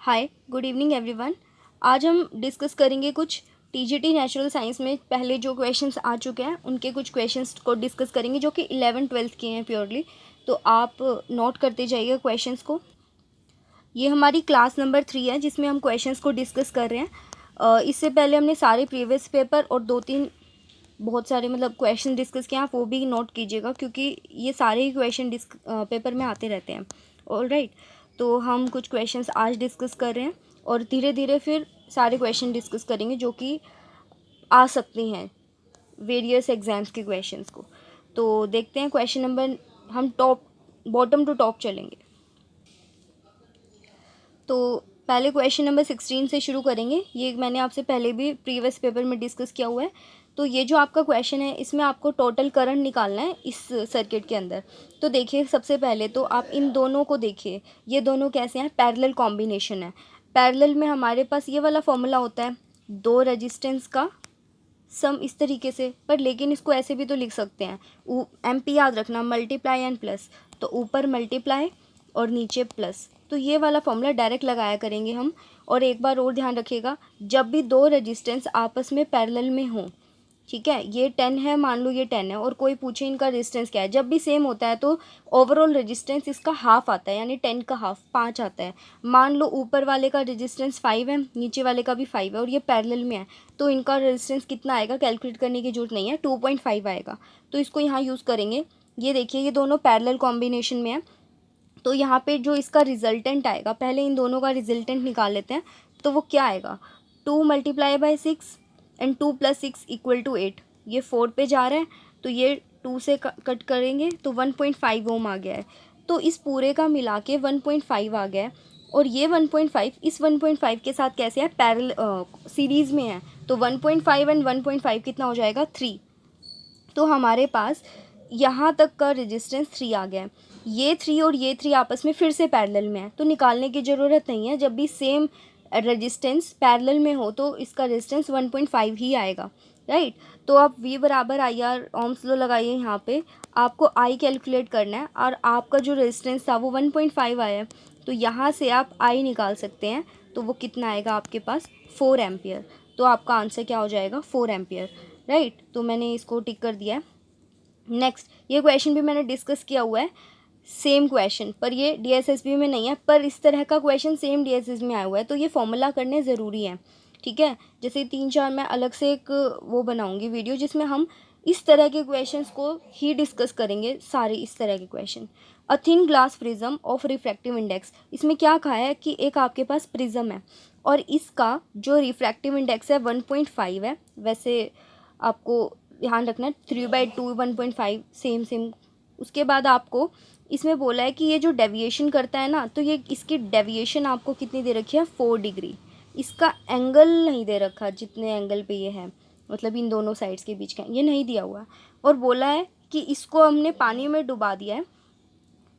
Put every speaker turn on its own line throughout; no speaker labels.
हाय, good evening everyone. आज हम discuss करेंगे कुछ टीजीटी नेचुरल साइंस में पहले जो क्वेश्चंस आ चुके हैं उनके कुछ क्वेश्चंस को डिस्कस करेंगे जो कि 11th-12th के हैं प्योरली। तो आप नोट करते जाइएगा क्वेश्चंस को। ये हमारी क्लास नंबर 3 है जिसमें हम क्वेश्चंस को डिस्कस कर रहे हैं। इससे पहले हमने सारे प्रीवियस पेपर और 2-3 बहुत सारे क्वेश्चन डिस्कस किए, आप वो भी नोट कीजिएगा क्योंकि ये सारे ही क्वेश्चन पेपर में आते रहते हैं। ऑलराइट, तो हम कुछ क्वेश्चंस आज डिस्कस कर रहे हैं और धीरे धीरे फिर सारे क्वेश्चन डिस्कस करेंगे जो कि आ सकते हैं वेरियस एग्जाम्स के क्वेश्चंस को। तो देखते हैं क्वेश्चन नंबर, हम बॉटम टू टॉप चलेंगे। तो पहले क्वेश्चन नंबर 16 से शुरू करेंगे। ये मैंने आपसे पहले भी प्रीवियस पेपर में डिस्कस किया हुआ है। तो ये जो आपका क्वेश्चन है इसमें आपको टोटल करंट निकालना है इस सर्किट के अंदर। तो देखिए, सबसे पहले तो आप इन दोनों को देखिए, ये दोनों कैसे हैं, पैरेलल कॉम्बिनेशन है। पैरेलल में हमारे पास ये वाला फॉर्मूला होता है, दो रेजिस्टेंस का सम इस तरीके से, पर लेकिन इसको ऐसे भी तो लिख सकते हैं, MP याद रखना, मल्टीप्लाई एंड प्लस। तो ऊपर मल्टीप्लाई और नीचे प्लस, तो ये वाला फॉर्मूला डायरेक्ट लगाया करेंगे हम। और एक बार और ध्यान रखिएगा, जब भी दो रेजिस्टेंस आपस में पैरेलल में हों, ठीक है, ये 10 है, मान लो ये 10 है और कोई पूछे इनका रेजिस्टेंस क्या है, जब भी सेम होता है तो ओवरऑल रेजिस्टेंस इसका हाफ आता है, यानी 10 का हाफ 5 आता है। मान लो ऊपर वाले का रेजिस्टेंस 5 है, नीचे वाले का भी 5 है और ये पैरेलल में है, तो इनका रेजिस्टेंस कितना आएगा कैलकुलेट करने की जरूरत नहीं है, 2.5 आएगा। तो इसको यहाँ यूज़ करेंगे। ये देखिए, ये दोनों पैरेलल कॉम्बिनेशन में है, तो यहाँ पे जो इसका रिजल्टेंट आएगा, पहले इन दोनों का रिजल्टेंट निकाल लेते हैं। तो वो क्या आएगा, 2 × 6 एंड 2 + 6 = 8। ये 4 पे जा रहा है तो ये 2 से कट करेंगे तो 1.5 ओम आ गया है। तो इस पूरे का मिला के 1.5 आ गया है। और ये 1.5 इस 1.5 के साथ कैसे है, सीरीज़ में है। तो 1.5 एंड 1.5 कितना हो जाएगा, 3। तो हमारे पास यहाँ तक का रेजिस्टेंस 3 आ गया है। ये 3 और ये 3 आपस में फिर से पैरेलल में है, तो निकालने की ज़रूरत नहीं है। जब भी सेम रेजिस्टेंस पैरेलल में हो तो इसका रेजिस्टेंस 1.5 ही आएगा, राइट। तो आप V = IR ओम्स लॉ लगाइए। यहाँ पे आपको I कैलकुलेट करना है और आपका जो रेजिस्टेंस था वो 1.5 आया है, तो यहाँ से आप I निकाल सकते हैं। तो वो कितना आएगा आपके पास, 4 एम्पियर। तो आपका आंसर क्या हो जाएगा, 4 एम्पियर, राइट। तो मैंने इसको टिक कर दिया है। नेक्स्ट, ये क्वेश्चन भी मैंने डिस्कस किया हुआ है, सेम क्वेश्चन, पर ये DSSB में नहीं है, पर इस तरह का क्वेश्चन सेम DSSB में आया हुआ है, तो ये फॉर्मूला करने ज़रूरी है, ठीक है। जैसे 3-4 मैं अलग से एक वो बनाऊंगी वीडियो जिसमें हम इस तरह के क्वेश्चंस को ही डिस्कस करेंगे, सारे इस तरह के question. A thin glass prism of refractive index, इसमें क्या कहा है कि एक आपके पास प्रिज्म है और इसका जो रिफ्रैक्टिव इंडेक्स है 1.5 है। वैसे आपको ध्यान रखना है 3/2 1.5 सेम। उसके बाद आपको इसमें बोला है कि ये जो डेविएशन करता है ना, तो ये इसकी डेविएशन आपको कितनी दे रखी है, 4 डिग्री। इसका एंगल नहीं दे रखा, जितने एंगल पे ये है, मतलब इन दोनों साइड्स के बीच का ये नहीं दिया हुआ है। और बोला है कि इसको हमने पानी में डुबा दिया है।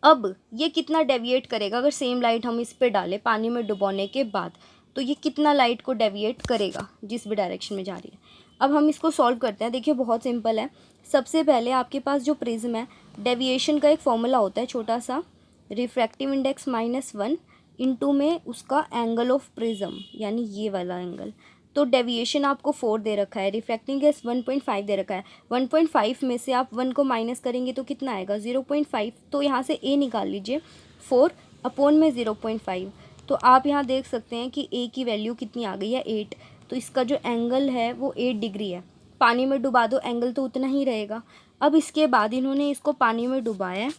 अब ये कितना डेविएट करेगा, अगर सेम लाइट हम इस पे डालें पानी में डुबोने के बाद, तो ये कितना लाइट को डेविएट करेगा जिस भी डायरेक्शन में जा रही है। अब हम इसको सॉल्व करते हैं। देखिए, बहुत सिंपल है। सबसे पहले आपके पास जो प्रिज्म है, डेविएशन का एक फॉर्मूला होता है छोटा सा, रिफ्रैक्टिव इंडेक्स -1 इंटू में उसका एंगल ऑफ प्रिज्म, यानी ये वाला एंगल। तो डेविएशन आपको 4 दे रखा है, रिफ्रैक्टिंग गैस 1.5 दे रखा है। 1.5 में से आप 1 को माइनस करेंगे तो कितना आएगा, 0.5। तो यहाँ से A निकाल लीजिए, 4/0.5। तो आप यहाँ देख सकते हैं कि A की वैल्यू कितनी आ गई है, 8। तो इसका जो एंगल है वो 8 डिग्री है। पानी में डुबा दो, एंगल तो उतना ही रहेगा। अब इसके बाद इन्होंने इसको पानी में डुबाया है।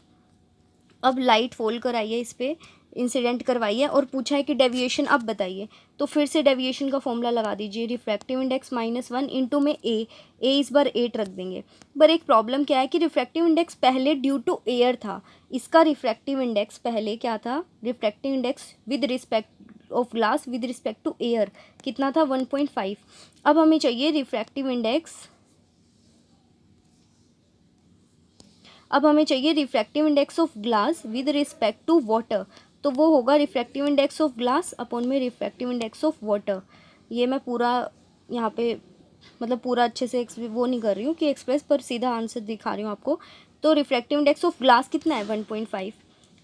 अब लाइट फॉल कराई है, इस पर इंसिडेंट करवाई है और पूछा है कि डेविएशन अब बताइए। तो फिर से डेविएशन का फॉर्मूला लगा दीजिए, रिफ्रैक्टिव इंडेक्स -1 इंटू में A इस बार 8 रख देंगे। पर एक प्रॉब्लम क्या है कि रिफ्रैक्टिव इंडेक्स पहले ड्यू टू एयर था, इसका रिफ्रैक्टिव इंडेक्स पहले क्या था, refractive index with respect of glass with respect to air कितना था, 1.5। अब हमें चाहिए refractive index of glass with respect to water. तो वो होगा refractive index of glass upon में रिफ्रैक्टिव इंडेक्स ऑफ वाटर। ये मैं पूरा यहाँ पे पूरा अच्छे से वो नहीं कर रही हूँ कि एक्सप्रेस, पर सीधा आंसर दिखा रही हूँ आपको। तो रिफ्रैक्टिव इंडेक्स ऑफ ग्लास कितना है, 1.5।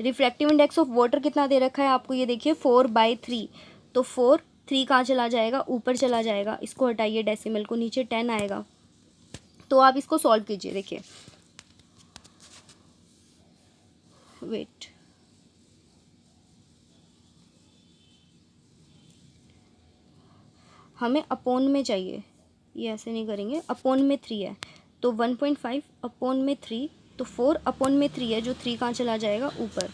रिफ्रैक्टिव इंडेक्स ऑफ वाटर कितना दे रखा है आपको, ये देखिए 4/3। तो 4, 3 कहाँ चला जाएगा, ऊपर चला जाएगा, इसको हटाइए डेसिमल को, नीचे 10 आएगा। तो आप इसको सॉल्व कीजिए। देखिए वेट, हमें अपोन में चाहिए, ये ऐसे नहीं करेंगे, अपोन में 3 है तो 1.5 अपोन में 3, तो 4 अपोन में 3 है, जो 3 कहाँ चला जाएगा, ऊपर।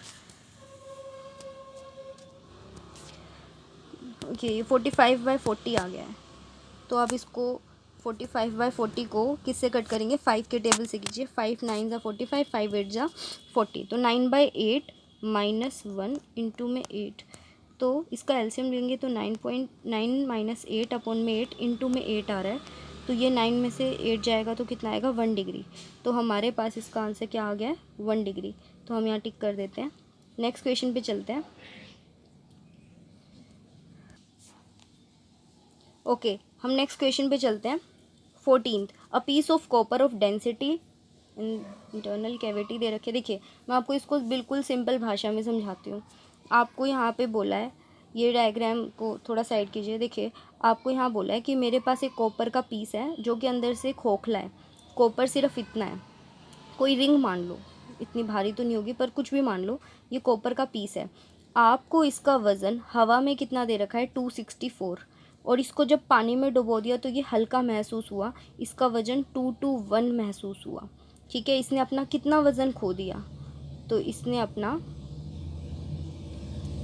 ओके, ये 45/40 आ गया है। तो आप इसको 45/40 को किससे कट करेंगे, 5 के टेबल से कीजिए। 5 9 ज़ा 45, 5 8 ज़ा 40, तो 9/8 माइनस 1 इंटू में 8, तो इसका एलसीएम लेंगे तो 9.9 माइनस 8 अपॉन में 8 इंटू में 8 आ रहा है, तो ये 9 में से 8 जाएगा तो कितना आएगा, 1 डिग्री। तो हमारे पास इसका आंसर क्या आ गया है, 1 डिग्री। तो हम यहाँ टिक कर देते हैं। नेक्स्ट क्वेश्चन पे चलते हैं। ओके, हम नेक्स्ट क्वेश्चन पे चलते हैं। 14th, a piece of copper of density internal cavity दे रखे। देखिए मैं आपको इसको बिल्कुल सिंपल भाषा में समझाती हूँ। आपको यहाँ पे बोला है, ये डायग्राम को थोड़ा साइड कीजिए। देखिए आपको यहाँ बोला है कि मेरे पास एक कॉपर का पीस है जो कि अंदर से खोखला है। कॉपर सिर्फ इतना है, कोई रिंग मान लो, इतनी भारी तो नहीं होगी पर कुछ भी मान लो, ये कॉपर का पीस है। आपको इसका वज़न हवा में कितना दे रखा है, 264, और इसको जब पानी में डुबो दिया तो ये हल्का महसूस हुआ, इसका वज़न 221 महसूस हुआ। ठीक है, इसने अपना कितना वज़न खो दिया, तो इसने अपना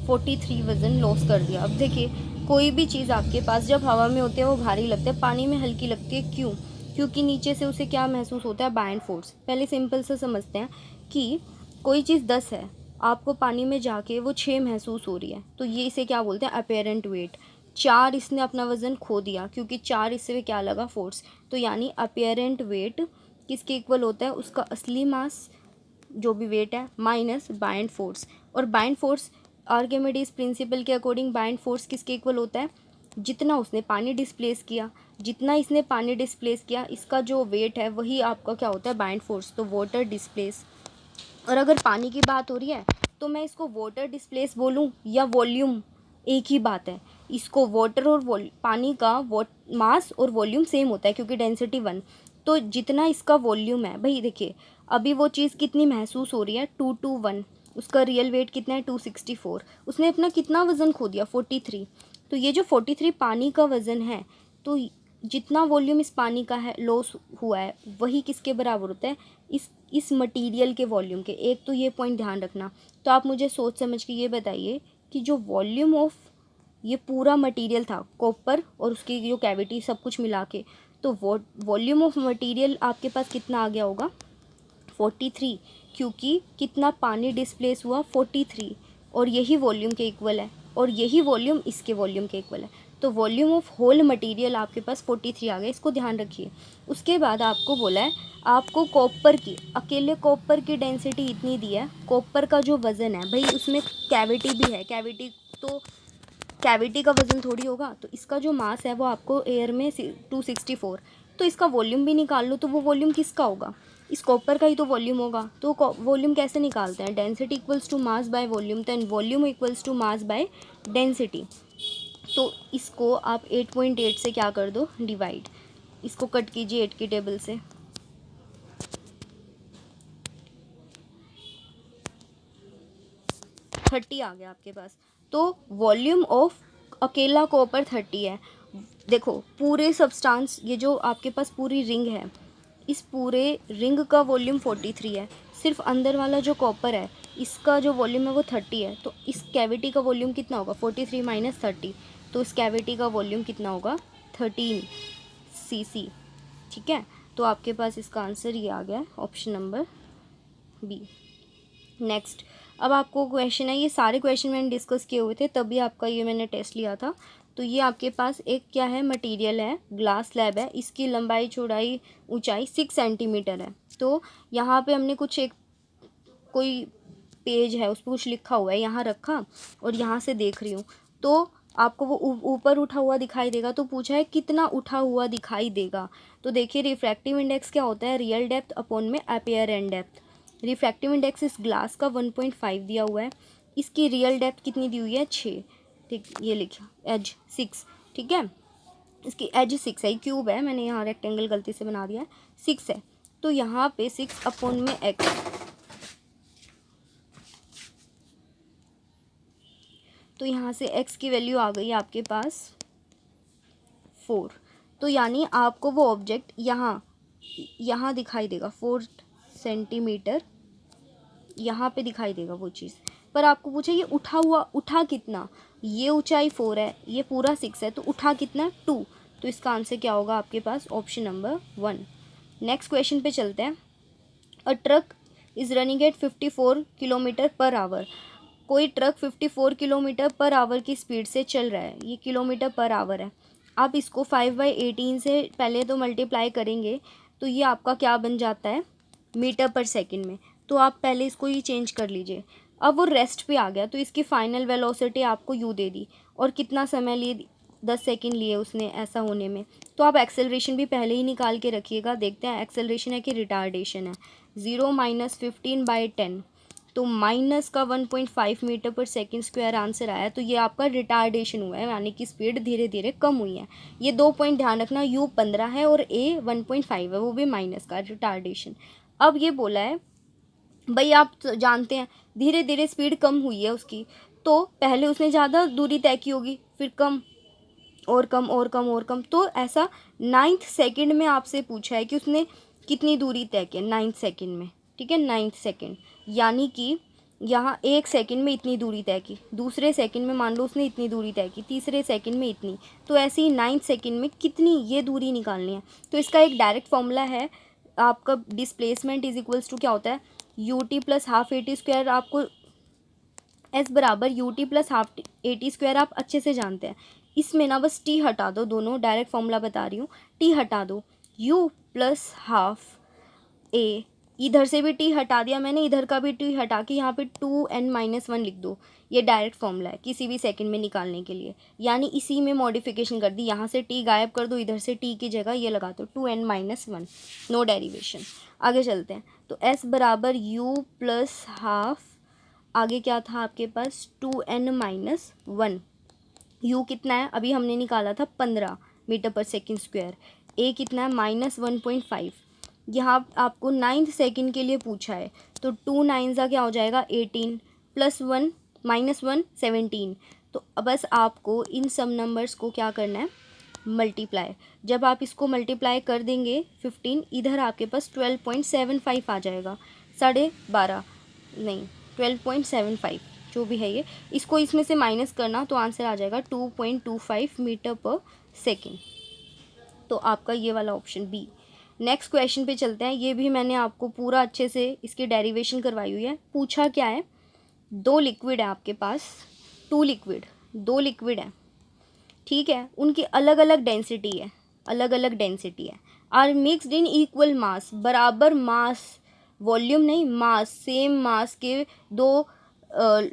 43 वज़न लॉस कर दिया। अब देखिए कोई भी चीज़ आपके पास जब हवा में होती है वो भारी लगता है, पानी में हल्की लगती है, क्यों, क्योंकि नीचे से उसे क्या महसूस होता है, बाइंड फोर्स। पहले सिंपल से समझते हैं कि कोई चीज़ 10 है, आपको पानी में जाके वो 6 महसूस हो रही है, तो ये इसे क्या बोलते हैं, अपेरेंट वेट। 4 इसने अपना वज़न खो दिया क्योंकि 4 इससे क्या लगा, फोर्स। तो यानी अपेरेंट वेट किसके इक्वल होता है, उसका असली मास जो भी वेट है माइनस बाइंड फोर्स। और बाइंड फोर्स आर्किमिडीज प्रिंसिपल के अकॉर्डिंग बाइंड फोर्स किसके इक्वल होता है, जितना उसने पानी डिस्प्लेस किया, जितना इसने पानी डिस्प्लेस किया इसका जो वेट है वही आपका क्या होता है, बाइंड फोर्स। तो वाटर डिस्प्लेस, और अगर पानी की बात हो रही है तो मैं इसको वाटर डिस्प्लेस बोलूँ या वॉल्यूम, एक ही बात है। इसको वाटर और पानी का मास और वॉल्यूम सेम होता है क्योंकि डेंसिटी 1। तो जितना इसका वॉल्यूम है, भाई देखिए अभी वो चीज़ कितनी महसूस हो रही है, 221, उसका रियल वेट कितना है, 264, उसने अपना कितना वज़न खो दिया, 43। तो ये जो 43 पानी का वज़न है, तो जितना वॉल्यूम इस पानी का है लॉस हुआ है वही किसके बराबर होता है, इस मटेरियल के वॉल्यूम के। एक तो ये पॉइंट ध्यान रखना। तो आप मुझे सोच समझ के ये बताइए कि जो वॉल्यूम ऑफ ये पूरा मटेरियल था, कॉपर और उसकी जो कैविटी सब कुछ मिला के, तो वॉल्यूम ऑफ मटेरियल आपके पास कितना आ गया होगा, 43, क्योंकि कितना पानी डिस्प्लेस हुआ, 43, और यही वॉल्यूम के इक्वल है, और यही वॉल्यूम इसके वॉल्यूम के इक्वल है। तो वॉल्यूम ऑफ होल मटेरियल आपके पास 43 आ गया, इसको ध्यान रखिए। उसके बाद आपको बोला है, आपको कॉपर की, अकेले कॉपर की डेंसिटी इतनी दी है, कॉपर का जो वज़न है भाई उसमें कैविटी भी है, कैविटी तो कैविटी का वज़न थोड़ी होगा, तो इसका जो मास है वो आपको एयर में 264, तो इसका वॉल्यूम भी निकाल लो, तो वो वॉल्यूम किसका होगा, इस कॉपर का ही तो वॉल्यूम होगा। तो वॉल्यूम कैसे निकालते हैं, density equals to mass by volume, then volume equals to mass by density. तो इसको आप 8.8 से क्या कर दो, डिवाइड, इसको कट कीजिए 8 की टेबल से, 30 आ गया आपके पास। तो वॉल्यूम ऑफ अकेला कॉपर 30 है। देखो पूरे सब्सटेंस, ये जो आपके पास पूरी रिंग है, इस पूरे रिंग का वॉल्यूम 43 है, सिर्फ अंदर वाला जो कॉपर है इसका जो वॉल्यूम है वो 30 है। तो इस कैविटी का वॉल्यूम कितना होगा, 43 माइनस 30, तो इस कैविटी का वॉल्यूम कितना होगा, 13 cc। ठीक है, तो आपके पास इसका आंसर ये आ गया, ऑप्शन नंबर बी। नेक्स्ट, अब आपको क्वेश्चन है, ये सारे क्वेश्चन मैंने डिस्कस किए हुए थे तभी आपका ये मैंने टेस्ट लिया था। तो ये आपके पास एक क्या है, मटेरियल है, ग्लास स्लैब है, इसकी लंबाई चौड़ाई ऊंचाई 6 सेंटीमीटर है। तो यहाँ पे हमने कुछ एक कोई पेज है उस पर कुछ लिखा हुआ है, यहाँ रखा और यहाँ से देख रही हूँ, तो आपको वो ऊपर उठा हुआ दिखाई देगा। तो पूछा है कितना उठा हुआ दिखाई देगा। तो देखिए रिफ्रैक्टिव इंडेक्स क्या होता है, रियल डेप्थ अपॉन में अपीयरेंट डेप्थ। रिफ्रैक्टिव इंडेक्स इस ग्लास का 1.5 दिया हुआ है, इसकी रियल डेप्थ कितनी दी हुई है, 6, ठीक, ये लिखा एज 6, ठीक है, इसकी एज 6 है, ये क्यूब है, मैंने यहाँ रेक्टेंगल गलती से बना दिया है, 6 है, तो यहाँ पे 6 अपॉन में x, तो यहाँ से x की वैल्यू आ गई आपके पास 4। तो यानी आपको वो ऑब्जेक्ट यहाँ दिखाई देगा 4 सेंटीमीटर, यहाँ पे दिखाई देगा वो चीज़, पर आपको पूछा ये उठा कितना, ये ऊंचाई 4 है, ये पूरा 6 है, तो उठा कितना 2, तो इसका आंसर क्या होगा आपके पास ऑप्शन नंबर 1। नेक्स्ट क्वेश्चन पे चलते हैं। A truck is running at 54 kilometre per hour. कोई ट्रक 54 किलोमीटर पर आवर की स्पीड से चल रहा है, ये किलोमीटर पर आवर है। आप इसको 5/18 से पहले तो मल्टीप्लाई करेंगे तो ये आपका क्या बन जाता है, मीटर पर सेकंड में, तो आप पहले इसको ये चेंज कर लीजिए। अब वो रेस्ट पे आ गया तो इसकी फाइनल वेलोसिटी आपको यू दे दी, और कितना समय लिए, 10 सेकंड लिए उसने ऐसा होने में, तो आप एक्सेलरेशन भी पहले ही निकाल के रखिएगा। देखते हैं एक्सेलरेशन है कि रिटार्डेशन है। 0 - 15/10, तो माइनस का 1.5 मीटर पर सेकंड स्क्वायर आंसर आया, तो ये आपका रिटार्डेशन हुआ है, यानी कि स्पीड धीरे धीरे कम हुई है। ये 2 पॉइंट ध्यान रखना, u 15 है और a 1.5 है, वो भी माइनस का रिटार्डेशन। अब ये बोला है भाई, आप जानते हैं धीरे धीरे स्पीड कम हुई है उसकी, तो पहले उसने ज़्यादा दूरी तय की होगी, फिर कम और कम और कम और कम, तो ऐसा 9th सेकंड में आपसे पूछा है कि उसने कितनी दूरी तय की 9th सेकंड में, ठीक है, 9th सेकंड, यानी कि यहाँ 1 सेकंड में इतनी दूरी तय की, दूसरे सेकंड में मान लो उसने इतनी दूरी तय की, तीसरे सेकंड में इतनी, तो ऐसे ही 9th सेकंड में कितनी ये दूरी निकालनी है। तो इसका एक डायरेक्ट फॉर्मूला है आपका, डिस्प्लेसमेंट इज इक्वल्स टू क्या होता है, ut + ½ AT², आपको s बराबर ut + ½ AT² आप अच्छे से जानते हैं। इसमें ना बस t हटा दो, दोनों डायरेक्ट फॉर्मूला बता रही हूँ, t हटा दो, u + ½ a, इधर से भी t हटा दिया मैंने, इधर का भी t हटा के यहाँ पे 2n - 1 लिख दो। ये डायरेक्ट फॉर्मूला है किसी भी सेकंड में निकालने के लिए, यानी इसी में मॉडिफिकेशन कर दी, यहाँ से t गायब कर दो, इधर से t की जगह ये लगा दो 2n - 1, नो डेरिवेशन। आगे चलते हैं, तो s बराबर u + ½ आगे क्या था आपके पास 2n - 1, u कितना है अभी हमने निकाला था 15 मीटर पर सेकंड स्क्वायर, a कितना है -1.5, यहाँ आपको 9th सेकंड के लिए पूछा है, तो 2 9 क्या हो जाएगा 18 + 1 - 1 17, तो बस आपको इन सब नंबर्स को क्या करना है, मल्टीप्लाई। जब आप इसको मल्टीप्लाई कर देंगे 15, इधर आपके पास 12.75 आ जाएगा, 12.5 नहीं 12.75 जो भी है ये, इसको इसमें से माइनस करना तो आंसर आ जाएगा 2.25 मीटर पर सेकेंड, तो आपका ये वाला ऑप्शन बी। नेक्स्ट क्वेश्चन पे चलते हैं, ये भी मैंने आपको पूरा अच्छे से इसकी डेरिवेशन करवाई हुई है। पूछा क्या है, 2 लिक्विड है आपके पास, 2 लिक्विड है, ठीक है, उनकी अलग अलग डेंसिटी है, are mixed in equal mass, बराबर मास, वॉल्यूम नहीं मास, सेम मास के 2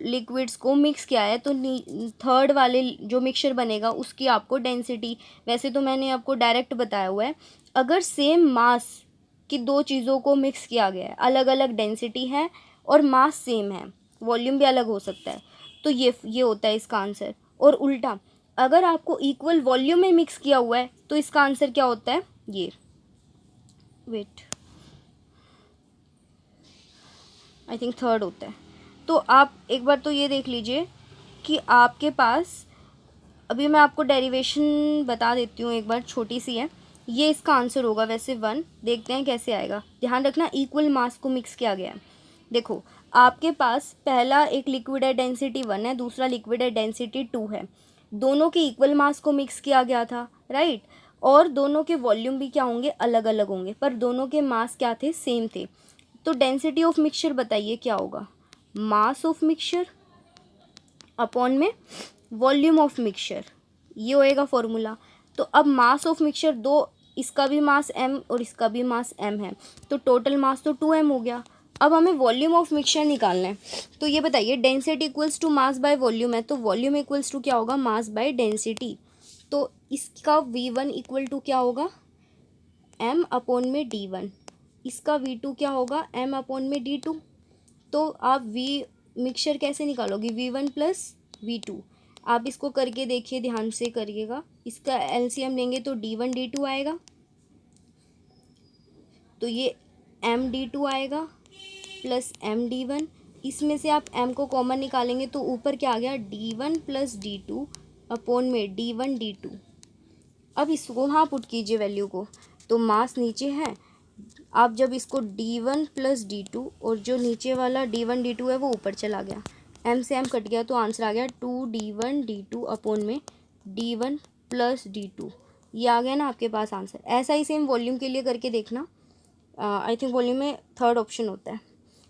लिक्विड्स को मिक्स किया है, तो थर्ड वाले जो मिक्सचर बनेगा उसकी आपको डेंसिटी, वैसे तो मैंने आपको डायरेक्ट बताया हुआ है, अगर सेम मास की 2 चीज़ों को मिक्स किया गया है, अलग अलग डेंसिटी है और मास सेम है, वॉल्यूम भी अलग हो सकता है, तो ये होता है इसका आंसर। और उल्टा अगर आपको इक्वल वॉल्यूम में मिक्स किया हुआ है तो इसका आंसर क्या होता है, ये वेट आई थिंक थर्ड होता है। तो आप एक बार तो ये देख लीजिए कि आपके पास, अभी मैं आपको डेरिवेशन बता देती हूँ एक बार, छोटी सी है, ये इसका आंसर होगा वैसे 1, देखते हैं कैसे आएगा। ध्यान रखना इक्वल मास को मिक्स किया गया है। देखो आपके पास पहला एक लिक्विड है डेंसिटी 1 है, दूसरा लिक्विड है डेंसिटी 2 है, दोनों के इक्वल मास को मिक्स किया गया था, राइट, और दोनों के वॉल्यूम भी क्या होंगे, अलग अलग होंगे, पर दोनों के मास क्या थे, सेम थे। तो डेंसिटी ऑफ मिक्सचर बताइए क्या होगा, मास ऑफ मिक्सचर अपॉन में वॉल्यूम ऑफ मिक्सचर, ये होएगा फॉर्मूला। तो अब मास ऑफ मिक्सचर 2, इसका भी मास m और इसका भी मास m है, तो टोटल मास तो 2m हो गया। अब हमें वॉल्यूम ऑफ मिक्सचर निकालना है, तो ये बताइए density equals to mass by volume है, तो वॉल्यूम इक्वल्स टू क्या होगा, मास बाय डेंसिटी, तो इसका v1 इक्वल टू क्या होगा, m अपॉन में d1, इसका v2 क्या होगा, m अपॉन में d2। तो आप मिक्सचर कैसे निकालोगे, v1 + v2, आप इसको करके देखिए, ध्यान से करिएगा। इसका एलसीएम लेंगे तो d1 d2 आएगा, तो ये m d2 आएगा प्लस m d1। इसमें से आप m को कॉमन निकालेंगे तो ऊपर क्या आ गया, d1 प्लस d2 अपॉन में d1 d2। अब इसको वहाँ पुट कीजिए वैल्यू को, तो मास नीचे है। आप जब इसको d1 प्लस d2 और जो नीचे वाला d1 d2 है वो ऊपर चला गया, m से m कट गया, तो आंसर आ गया 2d1 d2 अपॉन में d1 प्लस d2। ये आ गया ना आपके पास आंसर। ऐसा ही सेम वॉल्यूम के लिए करके देखना। आई थिंक वॉल्यूम में थर्ड ऑप्शन होता है,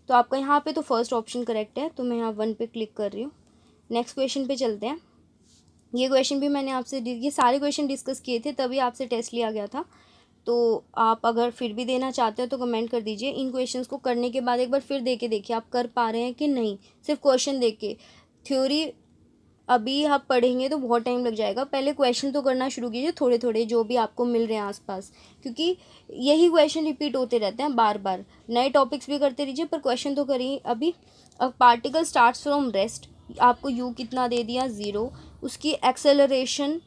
तो आपका यहाँ पे तो फर्स्ट ऑप्शन करेक्ट है, तो मैं यहाँ 1 पे क्लिक कर रही हूँ। नेक्स्ट क्वेश्चन पे चलते हैं। ये क्वेश्चन भी मैंने आपसे ये सारे क्वेश्चन डिस्कस किए थे, तभी आपसे टेस्ट लिया गया था। तो आप अगर फिर भी देना चाहते हो तो कमेंट कर दीजिए। इन क्वेश्चंस को करने के बाद एक बार फिर दे के देखिए आप कर पा रहे हैं कि नहीं, सिर्फ क्वेश्चन देख के। थ्योरी अभी आप पढ़ेंगे तो बहुत टाइम लग जाएगा, पहले क्वेश्चन तो करना शुरू कीजिए थोड़े थोड़े जो भी आपको मिल रहे हैं आसपास, क्योंकि यही क्वेश्चन रिपीट होते रहते हैं बार बार। नए टॉपिक्स भी करते रहिए पर क्वेश्चन तो करिए। अभी a particle starts from rest, आपको यू कितना दे दिया, 0। उसकी एक्सेलरेशन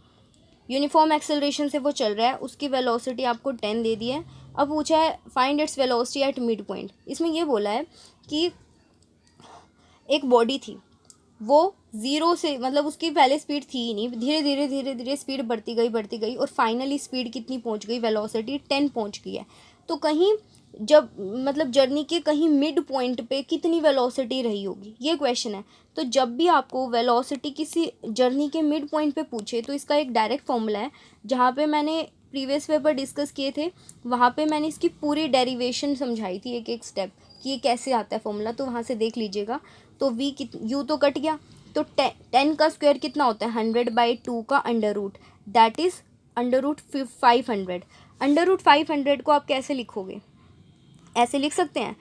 यूनिफॉर्म एक्सेलरेशन से वो चल रहा है, उसकी वेलोसिटी आपको 10 दे दी है। अब पूछा है find its velocity at mid point. इसमें ये बोला है कि एक बॉडी थी, वो 0 से मतलब उसकी पहले स्पीड थी ही नहीं, धीरे धीरे धीरे धीरे स्पीड बढ़ती गई और फाइनली स्पीड कितनी पहुंच गई, वेलोसिटी 10 पहुंच गई है। तो कहीं जब मतलब जर्नी के कहीं मिड पॉइंट पे कितनी वेलोसिटी रही होगी, ये क्वेश्चन है। तो जब भी आपको वेलोसिटी किसी जर्नी के मिड पॉइंट पे पूछे तो इसका एक डायरेक्ट फॉर्मूला है, जहाँ पे मैंने प्रीवियस पेपर डिस्कस किए थे, वहाँ पे मैंने इसकी पूरी डेरिवेशन समझाई थी एक एक स्टेप कि ये कैसे आता है फॉर्मूला, तो वहाँ से देख लीजिएगा। तो यू तो कट गया, तो 10 का स्क्वायर कितना होता है, 100/2 का अंडर रूट, दैट इज़ √500। √500 को आप कैसे लिखोगे, ऐसे लिख सकते हैं,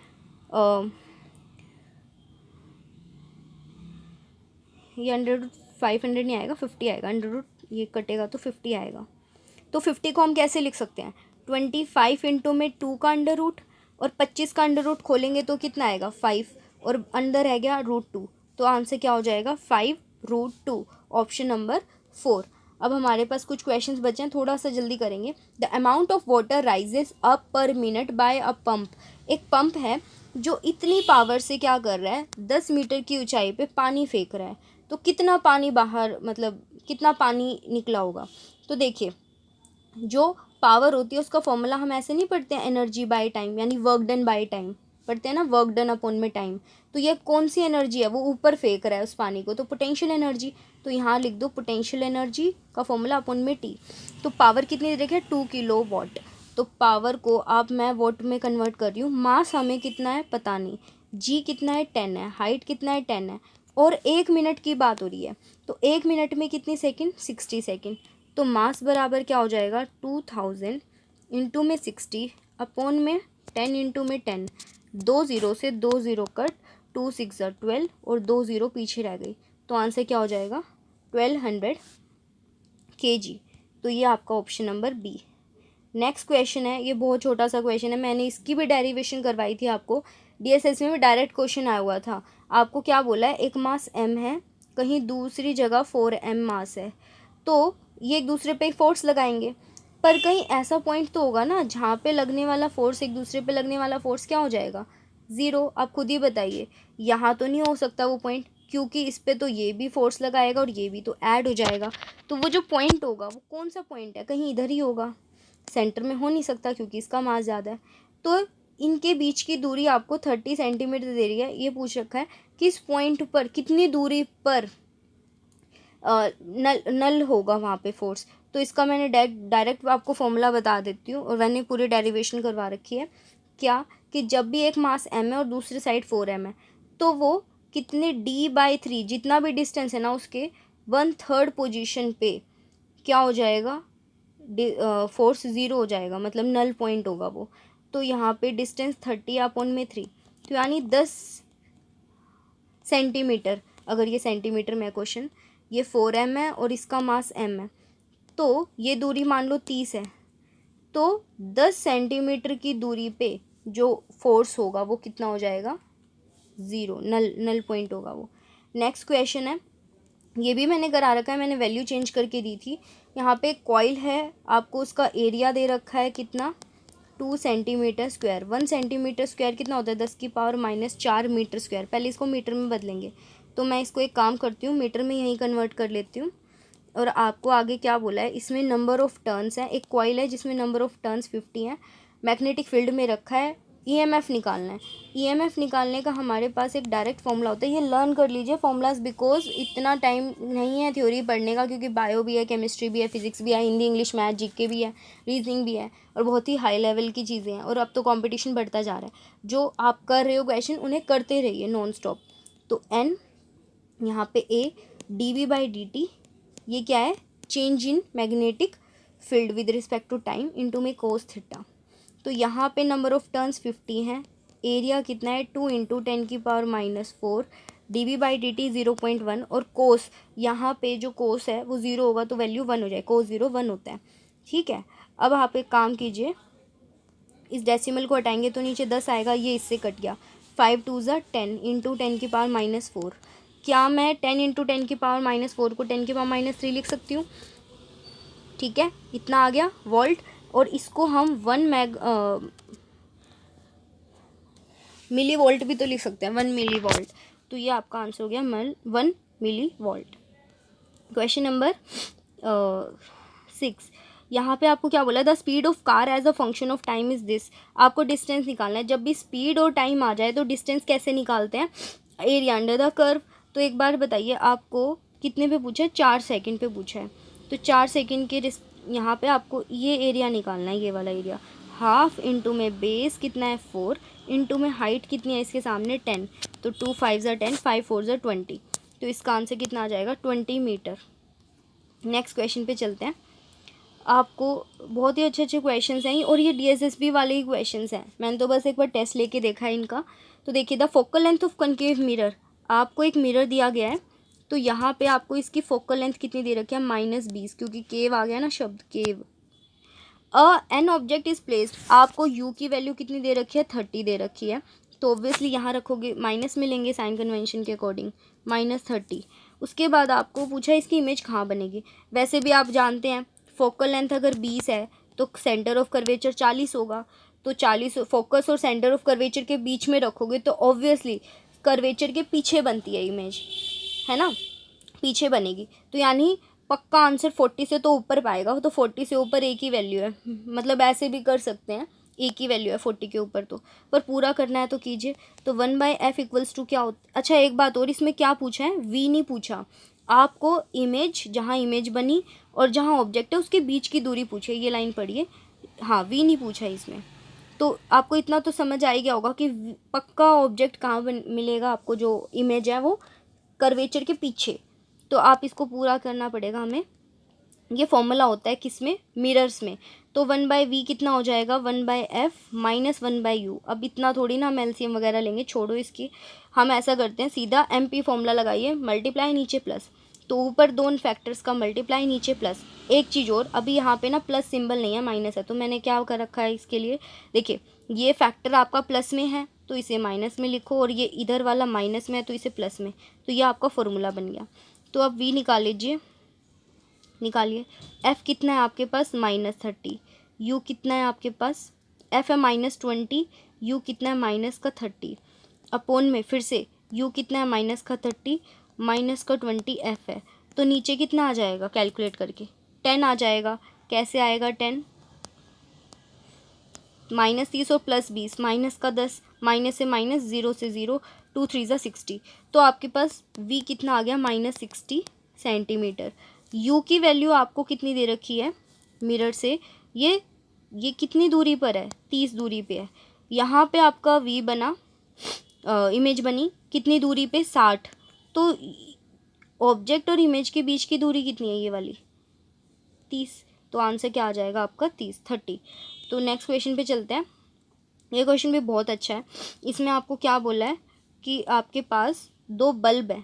ये 500 नहीं आएगा, 50 आएगा। अंडर रूट ये कटेगा तो 50 आएगा। तो 50 को हम कैसे लिख सकते हैं, 25 इंटू में 2 का अंडर रूट और 25 का अंडर रूट खोलेंगे तो कितना आएगा, 5, और अंदर है गया √2। तो आंसर क्या हो जाएगा, 5√2, ऑप्शन नंबर 4। अब हमारे पास कुछ क्वेश्चंस बचे हैं, थोड़ा सा जल्दी करेंगे। The amount of water rises up per minute by a pump. एक पंप है जो इतनी पावर से क्या कर रहा है, 10 मीटर की ऊंचाई पे पानी फेंक रहा है, तो कितना पानी बाहर मतलब कितना पानी निकला होगा। तो देखिए जो पावर होती है उसका फॉर्मूला हम ऐसे नहीं पढ़ते हैं, एनर्जी बाय टाइम, यानी वर्क डन बाय टाइम पढ़ते हैं ना, वर्क डन अपॉन में टाइम। तो ये कौन सी एनर्जी है, वो ऊपर फेंक रहा है उस पानी को, तो पोटेंशियल एनर्जी। तो यहाँ लिख दो पोटेंशियल एनर्जी का फॉर्मूला अपॉन में टी। तो पावर कितनी देखे, 2 किलोवाट। तो पावर को आप मैं वॉट में कन्वर्ट कर रही हूँ। मास हमें कितना है पता नहीं, जी कितना है 10 है, हाइट कितना है 10 है, और 1 मिनट की बात हो रही है। तो 1 मिनट में कितनी सेकंड, 60 सेकंड। तो मास बराबर क्या हो जाएगा, 2000 इंटू में 60 अपॉन में 10 इंटू में 10। 2 0 से 2 0 कट, 2 6 12 और 2 0 पीछे रह गई, तो आंसर क्या हो जाएगा 1200 kg। तो ये आपका option number B. Next question है, ये बहुत छोटा सा क्वेश्चन है, मैंने इसकी भी डेरिवेशन करवाई थी आपको, डीएसएस में भी डायरेक्ट क्वेश्चन आया हुआ था। आपको क्या बोला है, एक मास m है, कहीं दूसरी जगह 4m मास है, तो ये एक दूसरे पे फोर्स लगाएंगे, पर कहीं ऐसा पॉइंट तो होगा ना जहाँ पे लगने वाला फोर्स एक दूसरे पे लगने वाला फोर्स क्या हो जाएगा, 0। आप खुद ही बताइए, यहाँ तो नहीं हो सकता वो पॉइंट, क्योंकि इस पे तो ये भी फोर्स लगाएगा और ये भी, तो ऐड हो जाएगा। तो वो जो पॉइंट होगा वो कौन सा पॉइंट है, कहीं इधर ही होगा, सेंटर में हो नहीं सकता क्योंकि इसका मास ज़्यादा है। तो इनके बीच की दूरी आपको 30 सेंटीमीटर दे रही है। ये पूछ रखा है कि इस पॉइंट पर कितनी दूरी पर नल होगा वहाँ पे फोर्स। तो इसका मैंने डायरेक्ट आपको फॉर्मूला बता देती हूँ, और मैंने पूरी डेरिवेशन करवा रखी है। क्या कि जब भी एक मास m है और दूसरी साइड 4m है, तो वो कितने d/3 जितना भी डिस्टेंस है ना उसके 1/3 पोजीशन पे क्या हो जाएगा, फोर्स 0 हो जाएगा, मतलब नल पॉइंट होगा वो। तो यहाँ पे डिस्टेंस 30 अपॉन में 3, तो यानी 10 सेंटीमीटर। अगर ये सेंटीमीटर में क्वेश्चन, ये 4m है और इसका मास m है, तो ये दूरी मान लो 30 है, तो 10 सेंटीमीटर की दूरी पे जो फोर्स होगा वो कितना हो जाएगा, 0, नल पॉइंट होगा वो। नेक्स्ट क्वेश्चन है, ये भी मैंने करा रखा है, मैंने वैल्यू चेंज करके दी थी। यहाँ पे कॉइल है, आपको उसका एरिया दे रखा है कितना, 2 सेंटीमीटर स्क्वायर। 1 सेंटीमीटर स्क्वायर कितना होता है, 10⁻⁴ मीटर स्क्वायर। पहले इसको मीटर में बदलेंगे, तो मैं इसको एक काम करती हूँ, मीटर में यहीं कन्वर्ट कर लेती हूँ। और आपको आगे क्या बोला है, इसमें नंबर ऑफ़ टर्न्स है। एक कॉइल है जिसमें नंबर ऑफ़ टर्न्स 50 है, मैग्नेटिक फील्ड में रखा है, ईएमएफ निकालना है। ईएमएफ निकालने का हमारे पास एक डायरेक्ट फॉर्मूला होता है, ये लर्न कर लीजिए फॉर्मूलाज, बिकॉज इतना टाइम नहीं है थ्योरी पढ़ने का, क्योंकि बायो भी है, केमिस्ट्री भी है, फिजिक्स भी है, हिंदी इंग्लिश मैथ जीके भी है, रीजनिंग भी है, और बहुत ही हाई लेवल की चीज़ें हैं। और अब तो कंपटीशन बढ़ता जा रहा है, जो आप कर रहे हो क्वेश्चन उन्हें करते रहिए नॉन स्टॉप। तो एन यहाँ पे ए dv/dt, ये क्या है, change in magnetic field with respect to time into में कोस थीटा। तो यहाँ पे नंबर ऑफ़ टर्न्स 50 हैं, एरिया कितना है 2 × 10⁻⁴, dv/dt 0.1, और कोस यहाँ पे जो कोस है वो 0 होगा तो वैल्यू 1 हो जाए, कोस 0 1 होता है। ठीक है, अब आप एक काम कीजिए, इस डेसिमल को हटाएंगे तो नीचे 10 आएगा, ये इससे कट गया, 5 2 ज़ा 10 × 10⁻⁴। क्या मैं 10 × 10⁻⁴ को 10⁻³ लिख सकती हूँ? ठीक है, इतना आ गया वोल्ट, और इसको हम 1 मिली वोल्ट भी तो लिख सकते हैं, 1 मिली वोल्ट। तो ये आपका आंसर हो गया 1 मिली वोल्ट। क्वेश्चन नंबर 6, यहाँ पे आपको क्या बोला, the speed of car as a function of time is this. आपको डिस्टेंस निकालना है, जब भी स्पीड और टाइम आ जाए तो डिस्टेंस कैसे निकालते हैं, एरिया अंडर द कर्व। तो एक बार बताइए, आपको कितने पे पूछा है, 4 सेकंड पे पूछा है, तो 4 सेकंड के यहाँ पे आपको ये एरिया निकालना है, ये वाला एरिया, हाफ इंटू में बेस कितना है 4, इंटू में हाइट कितनी है इसके सामने 10, तो 2 5 ज़ा 10, 5 4 ज़ा 20, तो इसका आंसर कितना आ जाएगा 20 मीटर। नेक्स्ट क्वेश्चन पे चलते हैं। आपको बहुत ही अच्छे अच्छे क्वेश्चंस हैं, और ये डीएसएसबी वाले ही क्वेश्चंस हैं, मैंने तो बस एक बार टेस्ट लेके देखा है इनका। तो देखिए, the focal length of concave mirror, आपको एक मिरर दिया गया है, तो यहाँ पे आपको इसकी फोकल लेंथ कितनी दे रखी है, -20, क्योंकि केव आ गया ना शब्द, केव। एन ऑब्जेक्ट इज प्लेस्ड, आपको यू की वैल्यू कितनी दे रखी है, 30 दे रखी है, तो ऑब्वियसली यहाँ रखोगे, माइनस में लेंगे साइन कन्वेंशन के अकॉर्डिंग, -30। उसके बाद आपको पूछा इसकी इमेज कहाँ बनेगी। वैसे भी आप जानते हैं फोकल लेंथ अगर 20 है तो सेंटर ऑफ कर्वेचर 40 होगा, तो 40 फोकस और सेंटर ऑफ कर्वेचर के बीच में रखोगे तो ऑब्वियसली कर्वेचर के पीछे बनती है इमेज, है ना, पीछे बनेगी। तो यानी पक्का आंसर 40 से तो ऊपर पाएगा, तो 40 से ऊपर एक ही वैल्यू है, मतलब ऐसे भी कर सकते हैं, एक ही वैल्यू है 40 के ऊपर, तो पर पूरा करना है तो कीजिए। तो 1/f = क्या होता, अच्छा एक बात और, इसमें क्या पूछा है, v नहीं पूछा आपको, इमेज जहाँ इमेज बनी और जहाँ ऑब्जेक्ट है उसके बीच की दूरी पूछे, ये लाइन पढ़िए, हाँ v नहीं पूछा इसमें। तो आपको इतना तो समझ आ ही गया होगा कि पक्का ऑब्जेक्ट कहाँ मिलेगा आपको, जो इमेज है वो कर्वेचर के पीछे। तो आप इसको पूरा करना पड़ेगा हमें, ये फॉर्मूला होता है किसमें, मिरर्स में। तो 1/v कितना हो जाएगा, 1/f - 1/u। अब इतना थोड़ी ना हम एलसीएम वगैरह लेंगे, छोड़ो इसकी, हम ऐसा करते हैं सीधा MP फॉर्मूला लगाइए, मल्टीप्लाई नीचे प्लस, तो ऊपर दोनों फैक्टर्स का मल्टीप्लाई नीचे प्लस। एक चीज़ और, अभी यहाँ पे ना प्लस सिंबल नहीं है, माइनस है, तो मैंने क्या कर रखा है इसके लिए, देखिए ये फैक्टर आपका प्लस में है तो इसे माइनस में लिखो, और ये इधर वाला माइनस में है तो इसे प्लस में, तो ये आपका फॉर्मूला बन गया। तो अब v निकाल लीजिए, निकालिए, f कितना है आपके पास -30, u कितना है आपके पास, f है -20, u कितना है -30, अपॉन में फिर से u कितना है -30, -20 f है, तो नीचे कितना आ जाएगा कैलकुलेट करके, 10 आ जाएगा। कैसे आएगा 10, -30 और +20, -10, माइनस से माइनस, 0 से 0, 2 3 ज़ा 60, तो आपके पास v कितना आ गया -60 सेंटीमीटर। u की वैल्यू आपको कितनी दे रखी है मिरर से, ये कितनी दूरी पर है, 30 दूरी पे है। यहाँ पे आपका v बना, इमेज बनी कितनी दूरी पे, 60, तो ऑब्जेक्ट और इमेज के बीच की दूरी कितनी है, ये वाली 30, तो आंसर क्या आ जाएगा आपका 30। तो नेक्स्ट क्वेश्चन पे चलते हैं। ये क्वेश्चन भी बहुत अच्छा है, इसमें आपको क्या बोला है कि आपके पास 2 बल्ब है,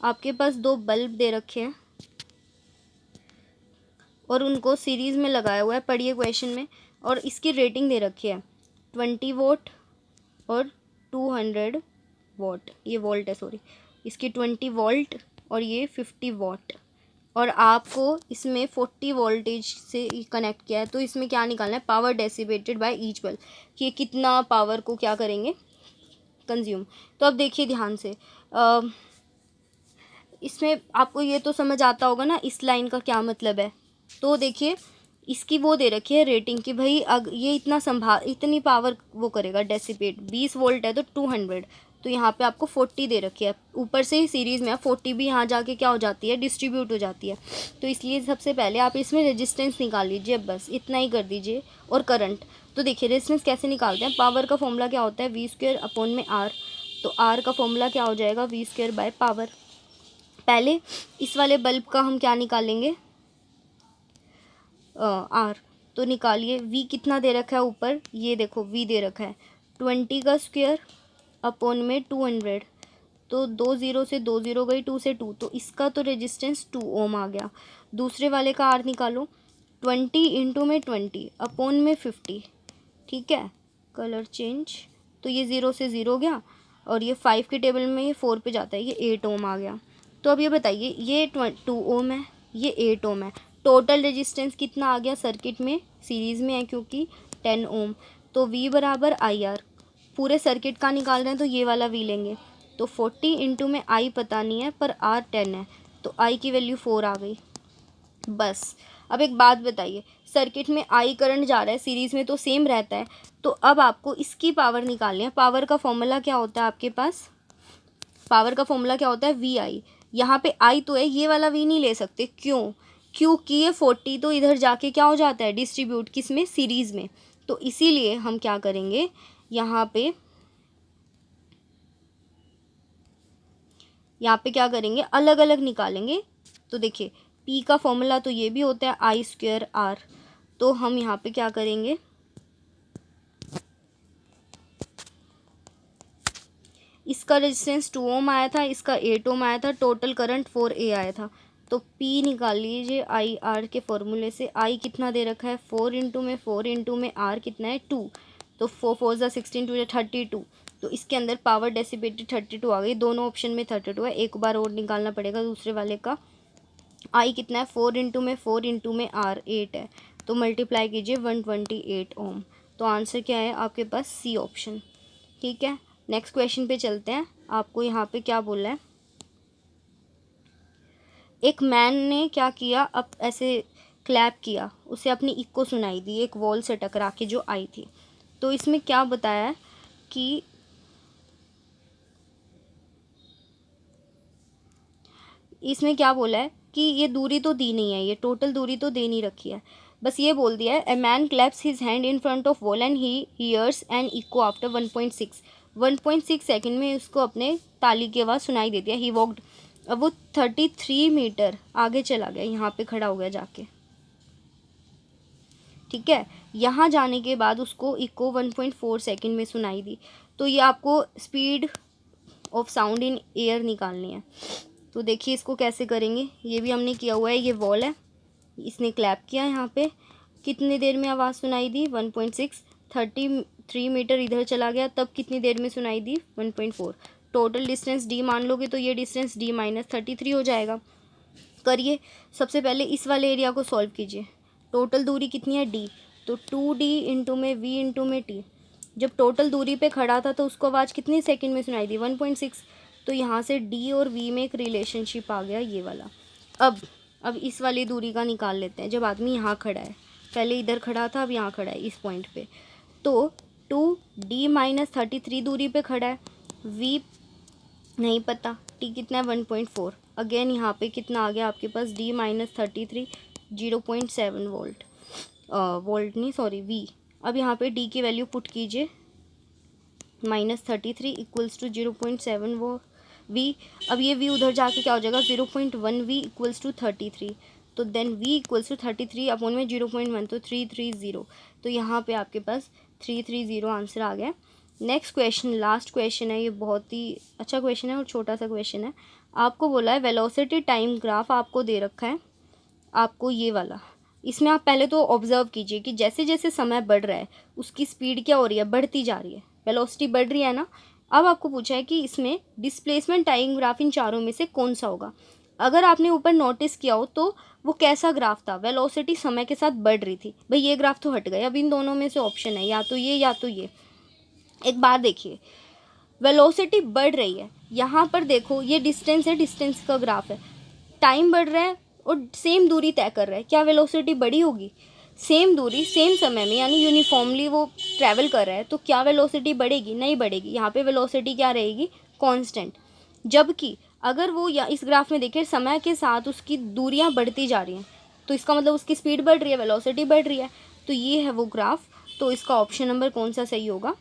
आपके पास 2 बल्ब दे रखे हैं और उनको सीरीज़ में लगाया हुआ है, पढ़िए क्वेश्चन में, और इसकी रेटिंग दे रखी है 20 वोट और 200 वॉट, ये वोल्ट है सॉरी, इसकी 20 वोल्ट और ये 50 वॉट, और आपको इसमें 40 वोल्टेज से कनेक्ट किया है। तो इसमें क्या निकालना है, power dissipated by each bulb, कि ये कितना पावर को क्या करेंगे, कंज्यूम। तो अब देखिए ध्यान से, इसमें आपको ये तो समझ आता होगा ना इस लाइन का क्या मतलब है। तो देखिए इसकी वो दे रखी है रेटिंग कि भाई ये इतनी पावर वो करेगा डेसिपेट, 20 वोल्ट है तो 200, तो यहाँ पे आपको 40 दे रखी है, ऊपर से ही सीरीज़ में 40 भी यहाँ जाके क्या हो जाती है, डिस्ट्रीब्यूट हो जाती है। तो इसलिए सबसे पहले आप इसमें रेजिस्टेंस निकाल लीजिए, बस इतना ही कर दीजिए, और करंट। तो देखिए रेजिस्टेंस कैसे निकालते हैं, पावर का फॉर्मूला क्या होता है, V² अपॉन में R, तो R का फॉर्मूला क्या हो जाएगा, V² बाय पावर। पहले इस वाले बल्ब का हम क्या निकालेंगे, R, तो निकालिए, V कितना दे रखा है ऊपर, ये देखो V दे रखा है 20 का स्क्वायर अपॉन में 200, तो 2 0 से 2 0 गई, 2 से 2, तो इसका तो रेजिस्टेंस 2 ओम आ गया। दूसरे वाले का R निकालो, 20 इंटू में 20 अपॉन में 50, ठीक है, कलर चेंज, तो ये 0 से 0 गया, और ये 5 के टेबल में ये 4 पे जाता है, ये 8 ओम आ गया। तो अब ये बताइए, ये 2 ओम है, ये 8 ओम है, टोटल रेजिस्टेंस कितना आ गया सर्किट में, सीरीज़ में है क्योंकि 10 ओम, तो V बराबर IR, पूरे सर्किट का निकाल रहे हैं तो ये वाला V लेंगे, तो 40 इंटू में I पता नहीं है पर R 10 है, तो I की वैल्यू 4 आ गई। बस अब एक बात बताइए, सर्किट में I करंट जा रहा है, सीरीज़ में तो सेम रहता है, तो अब आपको इसकी पावर निकालनी है। पावर का फॉर्मूला क्या होता है आपके पास, पावर का फॉर्मूला क्या होता है, VI। यहाँ पे I तो है, ये वाला V नहीं ले सकते, क्यों, क्योंकि ये 40 तो इधर जाके क्या हो जाता है, डिस्ट्रीब्यूट किस में, सीरीज़ में। तो इसीलिए हम क्या करेंगे, यहाँ पे क्या करेंगे, अलग अलग निकालेंगे। तो देखिए P का फॉर्मूला तो ये भी होता है I² R, तो हम यहाँ पे क्या करेंगे, इसका रेजिस्टेंस 2 ओम आया था, इसका 8 ओम आया था, टोटल करंट 4A आया था। तो P निकाल लीजिए IR के फॉर्मूले से, I कितना दे रखा है, 4 इंटू में 4 इंटू में R कितना है 2, तो 4 4 ज़ा 16 2 32, तो इसके अंदर पावर डेसिपेटेड 32 आ गई, दोनों ऑप्शन में 32 है, एक बार और निकालना पड़ेगा दूसरे वाले का। I कितना है, 4 इंटू में 4 इंटू में R 8 है, तो मल्टीप्लाई कीजिए 128 ओम। तो आंसर क्या है आपके पास, सी ऑप्शन, ठीक है। नेक्स्ट क्वेश्चन पे चलते हैं। आपको यहाँ पे क्या बोला है, एक मैन ने क्या किया, अब ऐसे क्लैप किया, उसे अपनी इको सुनाई दी एक वॉल से टकरा के जो आई थी। तो इसमें क्या बताया है कि इसमें क्या बोला है कि ये दूरी तो दी नहीं है, ये टोटल दूरी तो दे नहीं रखी है, बस ये बोल दिया है a man claps his hand in front of wall and he hears an echo after 1.6 second में उसको अपने ताली की आवाज़ सुनाई देती है। ही वॉकड, अब वो 33 मीटर आगे चला गया, यहाँ पे खड़ा हो गया जाके, ठीक है। यहाँ जाने के बाद उसको इको 1.4 सेकेंड में सुनाई दी। तो ये आपको speed of sound in air निकालनी है। तो देखिए इसको कैसे करेंगे, ये भी हमने किया हुआ है, ये वॉल है, इसने क्लैप किया यहाँ पे, कितनी देर में आवाज़ सुनाई दी 1.6, 33 मीटर इधर चला गया, तब कितनी देर में सुनाई दी 1.4, टोटल डिस्टेंस D मान लोगे तो ये डिस्टेंस D माइनस 33 हो जाएगा। करिए, सबसे पहले इस वाले एरिया को सॉल्व कीजिए, टोटल दूरी कितनी है D, तो 2D इंटू में V इंटू में T, जब टोटल दूरी पे खड़ा था तो उसको आवाज़ कितने सेकंड में सुनाई दी 1.6, तो यहाँ से D और V में एक रिलेशनशिप आ गया ये वाला। अब इस वाली दूरी का निकाल लेते हैं, जब आदमी यहाँ खड़ा है, पहले इधर खड़ा था अब यहाँ खड़ा है इस पॉइंट पे, तो 2D माइनस 33 दूरी पे खड़ा है, V नहीं पता, T कितना है 1.4, अगेन यहाँ पे कितना आ गया आपके पास D माइनस 33 0.7 वोल्ट, वोल्ट नहीं सॉरी V। अब यहाँ पे D की वैल्यू पुट कीजिए, -33 इक्वल्स टू 0.7 वो V। अब ये V उधर जाके क्या हो जाएगा 0.1 V इक्वल्स टू 33, तो then V equals to 33 upon में 0.1 तो 330, तो यहाँ पे आपके पास 330 आंसर आ गया। नेक्स्ट क्वेश्चन, लास्ट क्वेश्चन है, ये बहुत ही अच्छा क्वेश्चन है और छोटा सा क्वेश्चन है। आपको बोला है वेलोसिटी टाइम ग्राफ आपको दे रखा है, आपको ये वाला, इसमें आप पहले तो ऑब्जर्व कीजिए कि जैसे जैसे समय बढ़ रहा है उसकी स्पीड क्या हो रही है, बढ़ती जा रही है, वेलोसिटी बढ़ रही है ना। अब आपको पूछा है कि इसमें डिस्प्लेसमेंट टाइम ग्राफ इन चारों में से कौन सा होगा। अगर आपने ऊपर नोटिस किया हो तो वो कैसा ग्राफ था, वेलोसिटी समय के साथ बढ़ रही थी। भाई ये ग्राफ तो हट गए, अब इन दोनों में से ऑप्शन है या तो ये या तो ये। एक बार देखिए, वेलोसिटी बढ़ रही है, यहाँ पर देखो ये डिस्टेंस है, डिस्टेंस का ग्राफ है, टाइम बढ़ रहा है और सेम दूरी तय कर रहा है, क्या वेलोसिटी बढ़ी होगी? सेम दूरी सेम समय में यानी यूनिफॉर्मली वो ट्रैवल कर रहा है, तो क्या वेलोसिटी बढ़ेगी? नहीं बढ़ेगी। यहाँ पे वेलोसिटी क्या रहेगी? कांस्टेंट। जबकि अगर वो या इस ग्राफ में देखिए समय के साथ उसकी दूरियां बढ़ती जा रही हैं, तो इसका मतलब उसकी स्पीड बढ़ रही है, वेलोसिटी बढ़ रही है। तो ये है वो ग्राफ। तो इसका ऑप्शन नंबर कौन सा सही होगा?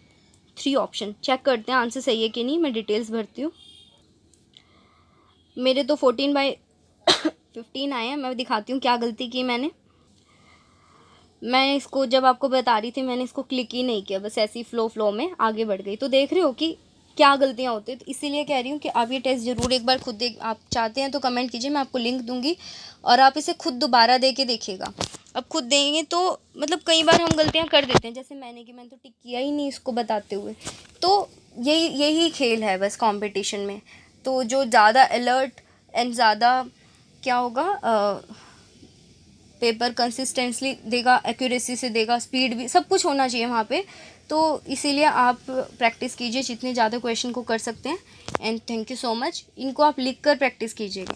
3 ऑप्शन। चेक करते हैं आंसर सही है कि नहीं, मैं डिटेल्स भरती हूँ। मेरे तो 14/15 आए हैं। मैं दिखाती हूँ क्या गलती की मैंने इसको जब आपको बता रही थी मैंने इसको क्लिक ही नहीं किया, बस ऐसी फ्लो में आगे बढ़ गई। तो देख रहे हो कि क्या गलतियाँ होती हैं। तो इसीलिए कह रही हूँ कि आप ये टेस्ट ज़रूर एक बार खुद देख, आप चाहते हैं तो कमेंट कीजिए, मैं आपको लिंक दूंगी और आप इसे खुद दोबारा दे के देखिएगा। अब खुद देंगे तो मतलब कई बार हम गलतियाँ कर देते हैं, जैसे मैंने तो टिक किया ही नहीं इसको बताते हुए। तो यही खेल है बस कंपटीशन में। तो जो ज़्यादा अलर्ट एंड ज़्यादा क्या होगा, पेपर कंसिस्टेंटली देगा, एक्यूरेसी से देगा, स्पीड भी, सब कुछ होना चाहिए वहाँ पे। तो इसीलिए आप प्रैक्टिस कीजिए जितने ज़्यादा क्वेश्चन को कर सकते हैं। And thank you so much. इनको आप लिख कर प्रैक्टिस कीजिएगा।